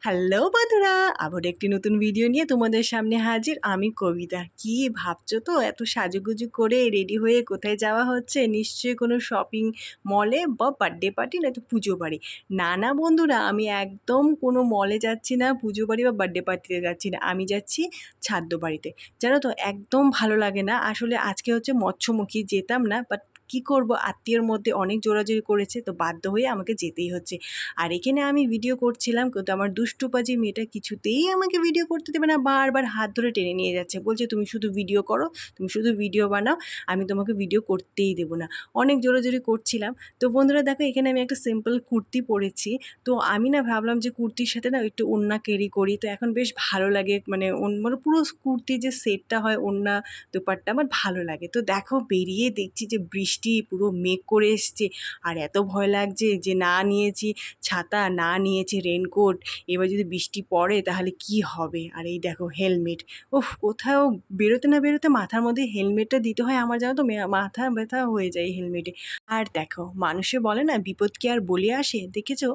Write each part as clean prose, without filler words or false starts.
Hello বন্ধুরা, আবার একটি নতুন ভিডিও নিয়ে তোমাদের সামনে হাজির আমি কবিতা। কি ভাবছো তো এত সাজুগুজু করে রেডি হয়ে কোথায় যাওয়া হচ্ছে? নিশ্চয়ই কোনো শপিং মলে বা বার্থডে পার্টি নয়তো পুজো বাড়ি। না না বন্ধুরা, আমি একদম কোনো মলে যাচ্ছি না, পুজো বাড়ি বা বার্থডে পার্টিতে যাচ্ছি না, আমি যাচ্ছি ছাদ্য বাড়িতে। জানো তো একদম ভালো লাগে না। আসলে আজকে হচ্ছে মৎস্যমুখী, যেতাম না, বাট কী করবো, আত্মীয়র মধ্যে অনেক জোরাজুরি করেছে তো বাধ্য হয়ে আমাকে যেতেই হচ্ছে। আর এখানে আমি ভিডিও করছিলাম, কিন্তু আমার দুষ্টুপাজি মেয়েটা কিছুতেই আমাকে ভিডিও করতে দেবে না, বারবার হাত ধরে টেনে নিয়ে যাচ্ছে, বলছে তুমি শুধু ভিডিও করো, তুমি শুধু ভিডিও বানাও, আমি তোমাকে ভিডিও করতেই দেবো না। অনেক জোরাজোরি করছিলাম। তো বন্ধুরা দেখো, এখানে আমি একটা সিম্পল কুর্তি পরেছি। তো আমি না ভাবলাম যে কুর্তির সাথে না একটু ওড়না ক্যারি করি, তো এখন বেশ ভালো লাগে, মানে মানে পুরো কুর্তির যে সেটটা হয়, ওড়না দোপাট্টা আমার ভালো লাগে। তো দেখো, বেরিয়ে দেখছি যে বৃষ্টি পুরো মেঘ করে এসছে, আর এত ভয় লাগছে যে না নিয়েছি ছাতা, না নিয়েছি রেনকোট, এবার যদি বৃষ্টি পড়ে তাহলে কি হবে। আর এই দেখো হেলমেট, ওফ, কোথাও বেরোতে না বেরোতে মাথার মধ্যে হেলমেটটা দিতে হয় আমার, জানো তো মাথা ব্যথা হয়ে যায় হেলমেটে। আর দেখো, মানুষে বলে না বিপদ কি আর বলে আসে, দেখেছো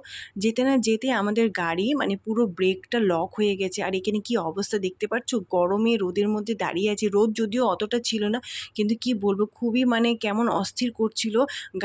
যেতে না যেতে আমাদের গাড়ি মানে পুরো ব্রেকটা লক হয়ে গেছে। আর এখানে কি অবস্থা দেখতে পাচ্ছ, গরমে রোদের মধ্যে দাঁড়িয়ে আছি, রোদ যদিও অতটা ছিল না, কিন্তু কি বলবো, খুবই মানে কেমন অস্থির করছিল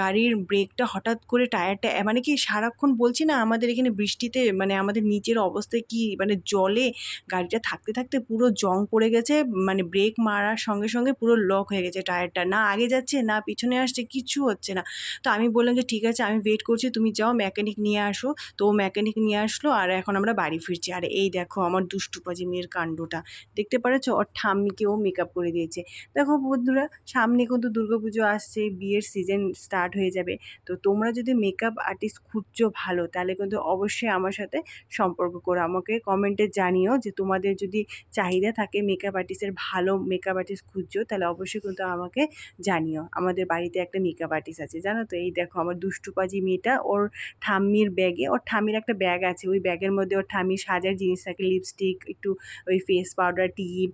গাড়ির ব্রেকটা। হঠাৎ করে টায়ারটা মানে কি সারাক্ষণ বলছি না, আমাদের এখানে বৃষ্টিতে মানে আমাদের নিচের অবস্থায় কি মানে জলে গাড়িটা থাকতে থাকতে পুরো জং পড়ে গেছে, মানে ব্রেক মারার সঙ্গে সঙ্গে পুরো লক হয়ে গেছে টায়ারটা, না আগে যাচ্ছে না পিছনে আসছে, কিচ্ছু হচ্ছে না। তো আমি বললাম যে ঠিক আছে, আমি ওয়েট করছি, তুমি যাও মেকানিক নিয়ে আসো। তো মেকানিক নিয়ে আসলো, আর এখন আমরা বাড়ি ফিরছি। আর এই দেখো আমার দুষ্টুপাজি মেয়ের কাণ্ডটা, দেখতে পারেছো, ওর ঠাম্মিকেও মেকআপ করে দিয়েছে। দেখো বন্ধুরা, সামনে কিন্তু দুর্গাপুজো আসছে, বিয়ের সিজন স্টার্ট হয়ে যাবে। তো তোমরা যদি মেকআপ আর্টিস্ট খুঁজছো ভালো, তাহলে কিন্তু অবশ্যই আমার সাথে সম্পর্ক করো, আমাকে কমেন্টে জানিও যে তোমাদের যদি চাহিদা থাকে মেকআপ আর্টিস্টের, ভালো মেকআপ আর্টিস্ট খুঁজছো, তাহলে অবশ্যই কিন্তু আমাকে জানিও। আমাদের বাড়িতে একটা মেকআপ আর্টিস্ট আছে, জানো তো। এই দেখো আমার দুষ্টুপাজি মেয়েটা, ওর ঠাম্মির ব্যাগে, ওর ঠাম্মির একটা ব্যাগ আছে, ওই ব্যাগের মধ্যে ওর ঠাম্মির সাজার জিনিস থাকে, লিপস্টিক, একটু ওই ফেস পাউডার, টিপ,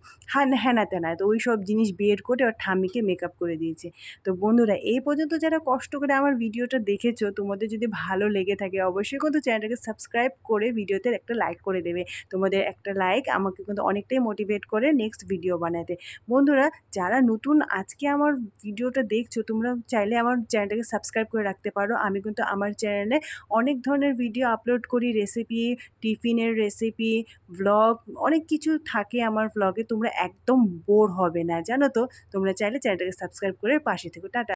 হ্যানা ত্যানা, তো ওই সব জিনিস বের করে ওর ঠাম্মিকে মেকআপ করে দিয়েছে। তো বন্ধুরা, এই পর্যন্ত যারা কষ্ট করে আমার ভিডিওটা দেখেছো, তোমাদের যদি ভালো লেগে থাকে অবশ্যই কিন্তু চ্যানেলটাকে সাবস্ক্রাইব করে ভিডিওতে একটা লাইক করে দেবে। তোমাদের একটা লাইক আমাকে কিন্তু অনেকটাই মোটিভেট করে নেক্সট ভিডিও বানাতে। বন্ধুরা, যারা নতুন আজকে আমার ভিডিওটা দেখছো, তোমরা চাইলে আমার চ্যানেলটাকে সাবস্ক্রাইব করে রাখতে পারো। আমি কিন্তু আমার চ্যানেলে অনেক ধরনের ভিডিও আপলোড করি, রেসিপি, টিফিনের রেসিপি, ভ্লগ, অনেক কিছু থাকে আমার ভ্লগে, তোমরা একদম বোর হবে না, জানো তো। তোমরা চাইলে চ্যানেলটাকে সাবস্ক্রাইব করে পাশে থেকো। টাটা।